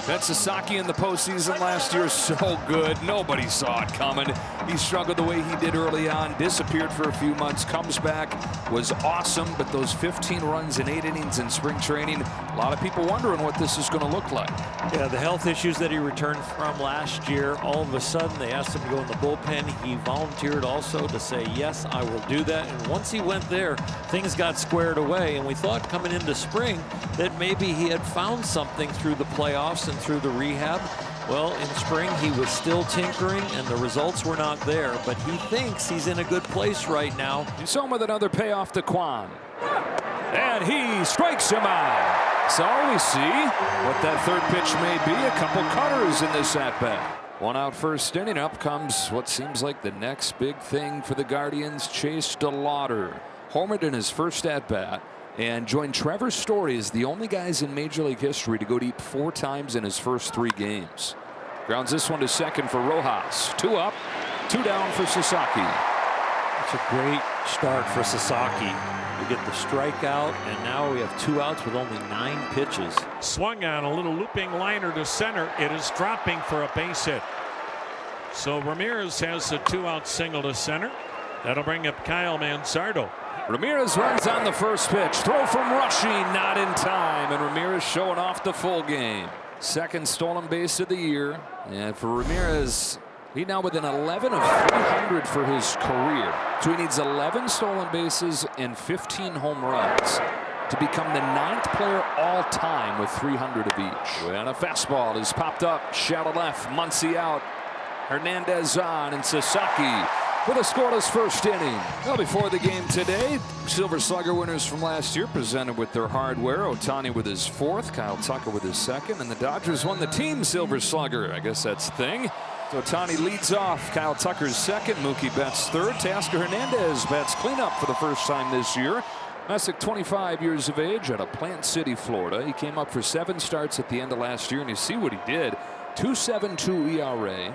That Sasaki in the postseason last year, so good. Nobody saw it coming. He struggled the way he did early on, disappeared for a few months, comes back, was awesome. But those 15 runs in 8 innings in spring training, a lot of people wondering what this is going to look like. Yeah, the health issues that he returned from last year, all of a sudden they asked him to go in the bullpen. He volunteered also to say, yes, I will do that. And once he went there, things got squared away. And we thought coming into spring that maybe he had found something through the playoffs and through the rehab. Well, in spring he was still tinkering and the results were not there, but he thinks he's in a good place right now. You saw him with another payoff to Kwan, and he strikes him out. So we see what that third pitch may be. A couple cutters in this at bat. One out first inning. Up comes what seems like the next big thing for the Guardians. Chase DeLauder homered in his first at bat and joined Trevor Story as the only guys in Major League history to go deep 4 times in his first 3 games. Grounds this one to second for Rojas. 2 up, 2 down for Sasaki. It's a great start for Sasaki. We get the strikeout, and now we have 2 outs with only 9 pitches. Swung on a little looping liner to center. It is dropping for a base hit. So Ramirez has a 2-out single to center. That'll bring up Kyle Manzardo. Ramirez runs on the first pitch. Throw from Rushing, not in time. And Ramirez showing off the full game. Second stolen base of the year. And for Ramirez, he now within 11 of 300 for his career. So he needs 11 stolen bases and 15 home runs to become the 9th player all time with 300 of each. And a fastball is popped up. Shallow left. Muncy out. Hernandez on. And Sasaki with a scoreless first inning. Well, before the game today, Silver Slugger winners from last year presented with their hardware. Ohtani with his 4th, Kyle Tucker with his 2nd, and the Dodgers won the team Silver Slugger. I guess that's the thing. So Ohtani leads off. Kyle Tucker's 2nd, Mookie Betts 3rd. Teoscar Hernandez bats cleanup for the first time this year. Messick, 25 years of age, out of Plant City, Florida. He came up for 7 starts at the end of last year, and you see what he did. 2.72 ERA.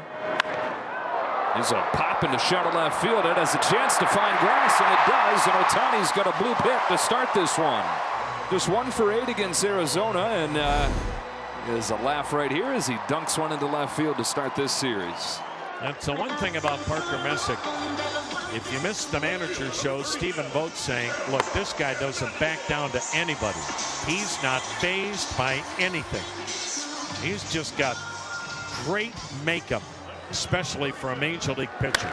There's a pop into shallow left field. It has a chance to find grass, and it does. And Ohtani's got a blue hit to start this one. Just 1 for 8 against Arizona, and there's a laugh right here as he dunks one into left field to start this series. That's the one thing about Parker Messick. If you missed the manager show, Stephen Vogt saying, look, this guy doesn't back down to anybody. He's not fazed by anything. He's just got great makeup, especially for a major league pitcher.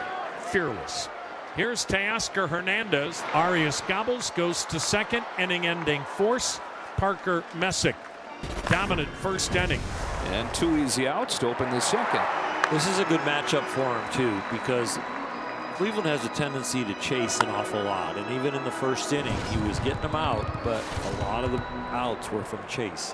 Fearless. Here's Teoscar Hernandez. Arias gobbles, goes to second, inning ending force. Parker Messick. Dominant first inning. And 2 easy outs to open the second. This is a good matchup for him too, because Cleveland has a tendency to chase an awful lot, and even in the first inning he was getting them out, but a lot of the outs were from chase.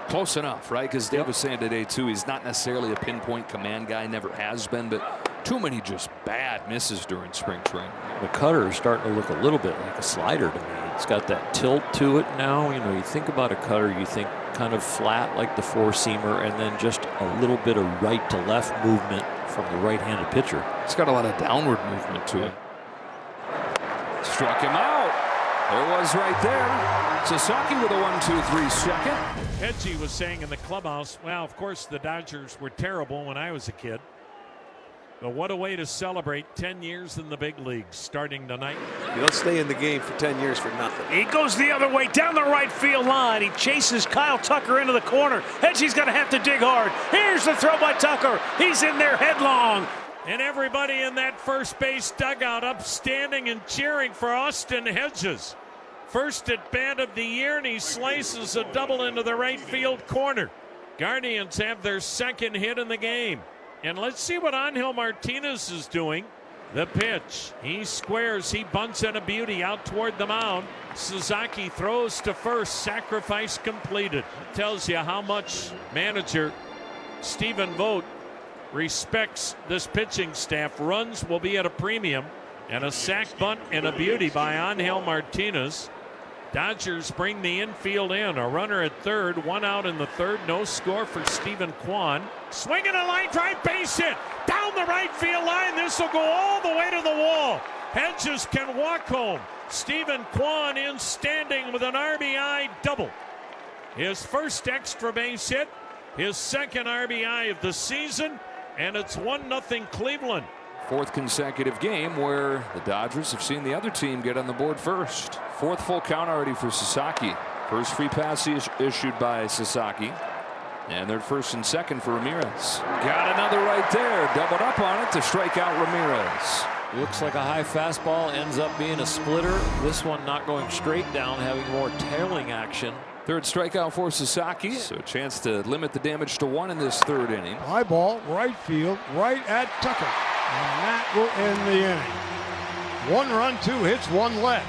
Close enough, right? Because Dave was saying today too, he's not necessarily a pinpoint command guy, never has been, but too many just bad misses during spring training. The cutter is starting to look a little bit like a slider to me. It's got that tilt to it now. You know, you think about a cutter, you think kind of flat like the 4-seamer, and then just a little bit of right to left movement from the right-handed pitcher. It's got a lot of downward movement to it. Struck him out. There it was right there. Sasaki with a 1-2-3 second. Hedgie was saying in the clubhouse, well, of course the Dodgers were terrible when I was a kid. But what a way to celebrate 10 years in the big leagues starting tonight. You don't stay in the game for 10 years for nothing. He goes the other way down the right field line. He chases Kyle Tucker into the corner. Hedgie's going to have to dig hard. Here's the throw by Tucker. He's in there headlong. And everybody in that first base dugout upstanding and cheering for Austin Hedges. First at bat of the year, and he slices a double into the right field corner. Guardians have their 2nd hit in the game. And let's see what Angel Martinez is doing. The pitch. He squares. He bunts at a beauty out toward the mound. Sasaki throws to first. Sacrifice completed. It tells you how much manager Stephen Vogt respects this pitching staff. Runs will be at a premium. And a sac bunt and a beauty by Angel Martinez. Dodgers bring the infield in. A runner at third, 1 out in the 3rd. No score for Stephen Kwan. Swinging a line drive, base hit down the right field line. This will go all the way to the wall. Hedges can walk home. Stephen Kwan in standing with an RBI double. His first extra base hit, his second RBI of the season, and it's 1-0 Cleveland. Fourth consecutive game where the Dodgers have seen the other team get on the board first. Fourth full count already for Sasaki. First free pass issued by Sasaki. And they're first and second for Ramirez. Got another right there. Doubled up on it to strike out Ramirez. Looks like a high fastball, ends up being a splitter. This one not going straight down, having more tailing action. Third strikeout for Sasaki. So a chance to limit the damage to 1 in this third inning. High ball, right field, right at Tucker. And that will end the inning. 1 run, 2 hits, 1 left.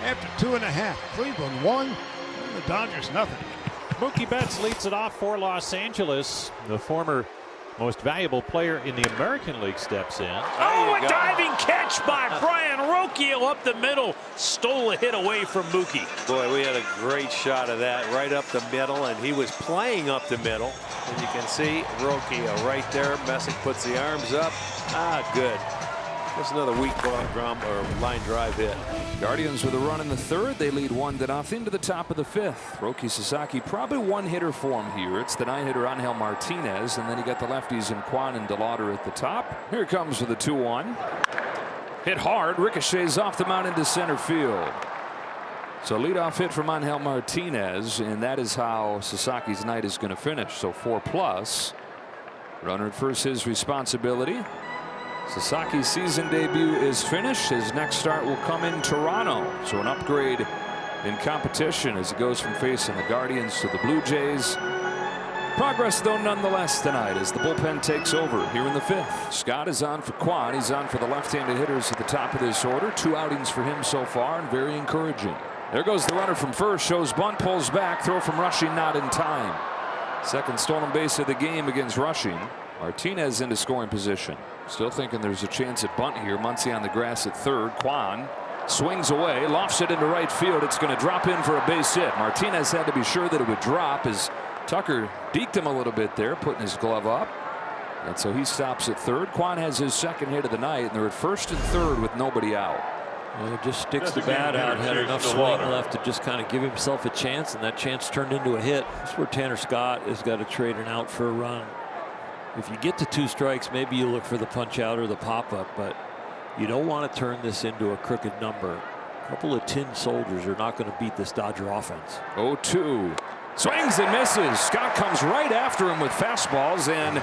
After 2.5, Cleveland 1, and the Dodgers nothing. Mookie Betts leads it off for Los Angeles. The former most valuable player in the American League steps in. Oh, a diving catch by Brian Rocchio up the middle. Stole a hit away from Mookie. Boy, we had a great shot of that right up the middle, and he was playing up the middle. And you can see Rocchio right there. Messick puts the arms up. Good. Just another weak line drive hit. Guardians with a run in the third. They lead 1-0 to the top of the fifth. Roki Sasaki probably one hitter for him here. It's the 9-hitter Angel Martinez, and then you got the lefties in Kwan and DeLauder at the top. Here it comes with a 2-1. Hit hard, ricochets off the mound into center field. So leadoff hit from Angel Martinez, and that is how Sasaki's night is going to finish. So 4+. Runner at first, his responsibility. Sasaki's season debut is finished. His next start will come in Toronto. So an upgrade in competition as he goes from facing the Guardians to the Blue Jays. Progress though nonetheless tonight as the bullpen takes over here in the fifth. Scott is on for Kwan. He's on for the left-handed hitters at the top of this order. 2 outings for him so far and very encouraging. There goes the runner from first. Shows bunt, pulls back. Throw from Rushing not in time. Second stolen base of the game against Rushing. Martinez into scoring position. Still thinking there's a chance at bunt here. Muncy on the grass at third. Kwan swings away, lofts it into right field. It's going to drop in for a base hit. Martinez had to be sure that it would drop as Tucker deked him a little bit there, putting his glove up. And so he stops at third. Kwan has his second hit of the night, and they're at first and third with nobody out. Well, just sticks the bat out. Had enough swing left to just kind of give himself a chance, and that chance turned into a hit. That's where Tanner Scott has got to trade an out for a run. If you get to 2 strikes, maybe you look for the punch out or the pop up, but you don't want to turn this into a crooked number. A couple of tin soldiers are not going to beat this Dodger offense. 0-2. Swings and misses. Scott comes right after him with fastballs, and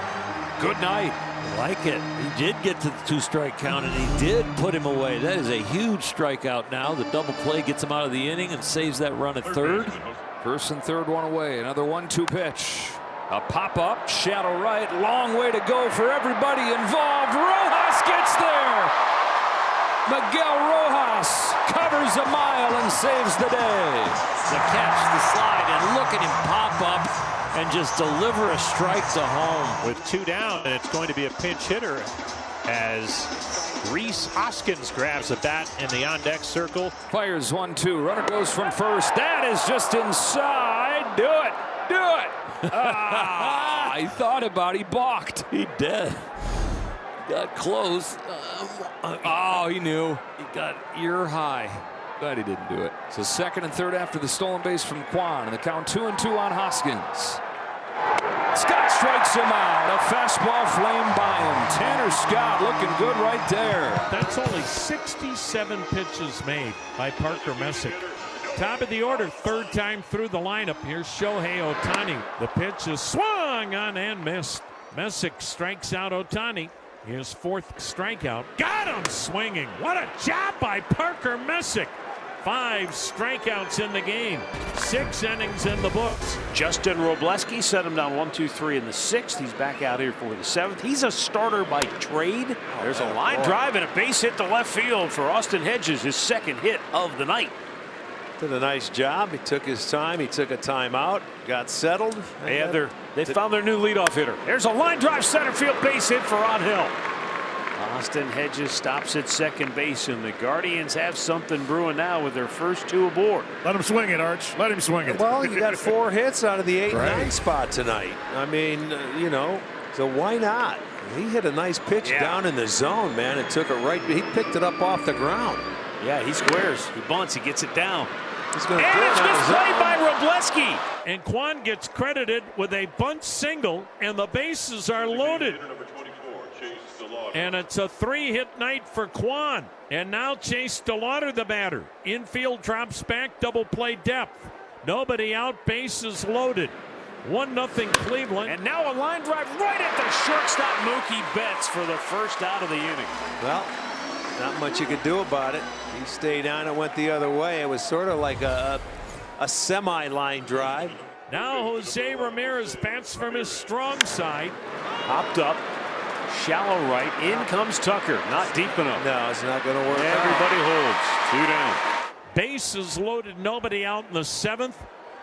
good night. I like it. He did get to the 2-strike count, and he did put him away. That is a huge strikeout now. The double play gets him out of the inning and saves that run at third. First and third, one away. Another 1-2 pitch. A pop-up, shadow right, long way to go for everybody involved. Rojas gets there. Miguel Rojas covers a mile and saves the day. The catch, the slide, and look at him pop up and just deliver a strike to home. With 2 down, and it's going to be a pinch hitter as Rhys Hoskins grabs a bat in the on-deck circle. Fires 1-2. Runner goes from first. That is just inside. Do it. Do it. He thought about it. He balked. He did. Got close. He knew. He got ear high. But he didn't do it. So second and third after the stolen base from Kwan, and the count 2-2 on Hoskins. Scott strikes him out. A fastball flamed by him. Tanner Scott looking good right there. That's only 67 pitches made by Parker Messick. Top of the order, third time through the lineup. Here's Shohei Ohtani. The pitch is swung on and missed. Messick strikes out Ohtani. His 4th strikeout. Got him swinging. What a job by Parker Messick. 5 strikeouts in the game. 6 innings in the books. Justin Robleski set him down 1-2-3 in the 6th. He's back out here for the 7th. He's a starter by trade. There's a line drive and a base hit to left field for Austin Hedges, his 2nd hit of the night. Did a nice job. He took his time. He took a timeout. Got settled. They found their new leadoff hitter. There's a line drive center field base hit for Angel. Austin Hedges stops at second base, and the Guardians have something brewing now with their first 2 aboard. Let him swing it, Arch. Let him swing it. Well, you got 4 hits out of the 8-9 spot tonight. I mean, so why not? He hit a nice pitch down in the zone, man. It took it right. He picked it up off the ground. Yeah, he squares. He bunts. He gets it down. And it's misplayed by Robleski. And Kwan gets credited with a bunt single, and the bases are loaded. And it's a 3-hit night for Kwan. And now Chase DeLauder, the batter. Infield drops back, double play depth. Nobody out, bases loaded. 1-0 Cleveland. And now a line drive right at the shortstop, Mookie Betts, for the first out of the inning. Well, not much you could do about it. He stayed on and went the other way. It was sort of like a semi-line drive. Now Jose Ramirez bats from his strong side. Hopped up, shallow right. In comes Tucker. Not deep enough. No, it's not going to work. Everybody holds. 2 down. Bases loaded, nobody out in the 7th.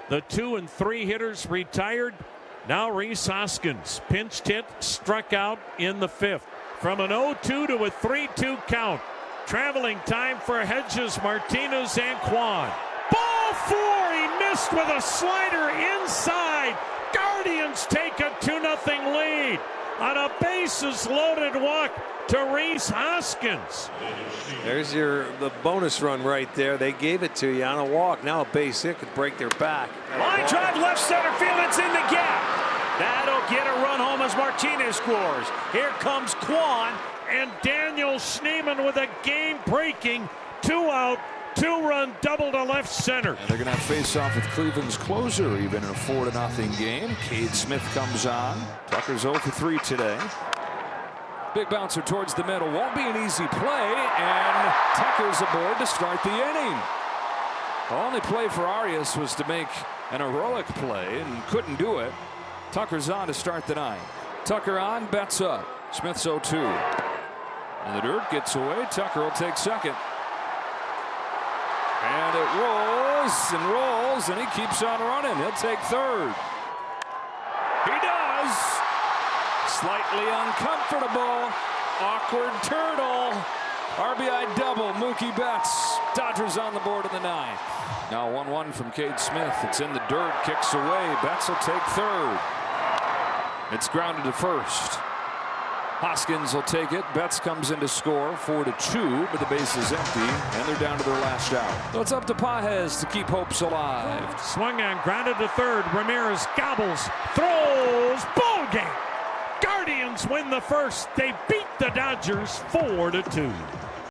The 2 and 3 hitters retired. Now Rhys Hoskins pinched hit, struck out in the 5th. From an 0-2 to a 3-2 count. Traveling time for Hedges, Martinez, and Kwan. Ball 4, he missed with a slider inside. Guardians take a 2-0 lead on a bases loaded walk to Rhys Hoskins. There's the bonus run right there. They gave it to you on a walk. Now a base hit could break their back. Line drive left center field. It's in the gap. That'll get a run home as Martinez scores. Here comes Kwan. And Daniel Schneemann with a game-breaking 2-out, 2-run double to left center. And they're going to face off with Cleveland's closer, even in a 4-0 game. Cade Smith comes on. Tucker's 0 for 3 today. Big bouncer towards the middle. Won't be an easy play, and Tucker's aboard to start the inning. The only play for Arias was to make an heroic play, and couldn't do it. Tucker's on to start the 9th. Tucker on, Betts up. Smith's 0-2. And the dirt gets away. Tucker will take second. And it rolls, and he keeps on running. He'll take third. He does. Slightly uncomfortable. Awkward turtle. RBI double, Mookie Betts. Dodgers on the board in the 9th. Now 1-1 from Cade Smith. It's in the dirt, kicks away. Betts will take third. It's grounded to first. Hoskins will take it. Betts comes in to score 4-2, but the base is empty, and they're down to their last out. So it's up to Pages to keep hopes alive. Swung on, grounded to third. Ramirez gobbles, throws, ball game. Guardians win the first. They beat the Dodgers 4-2.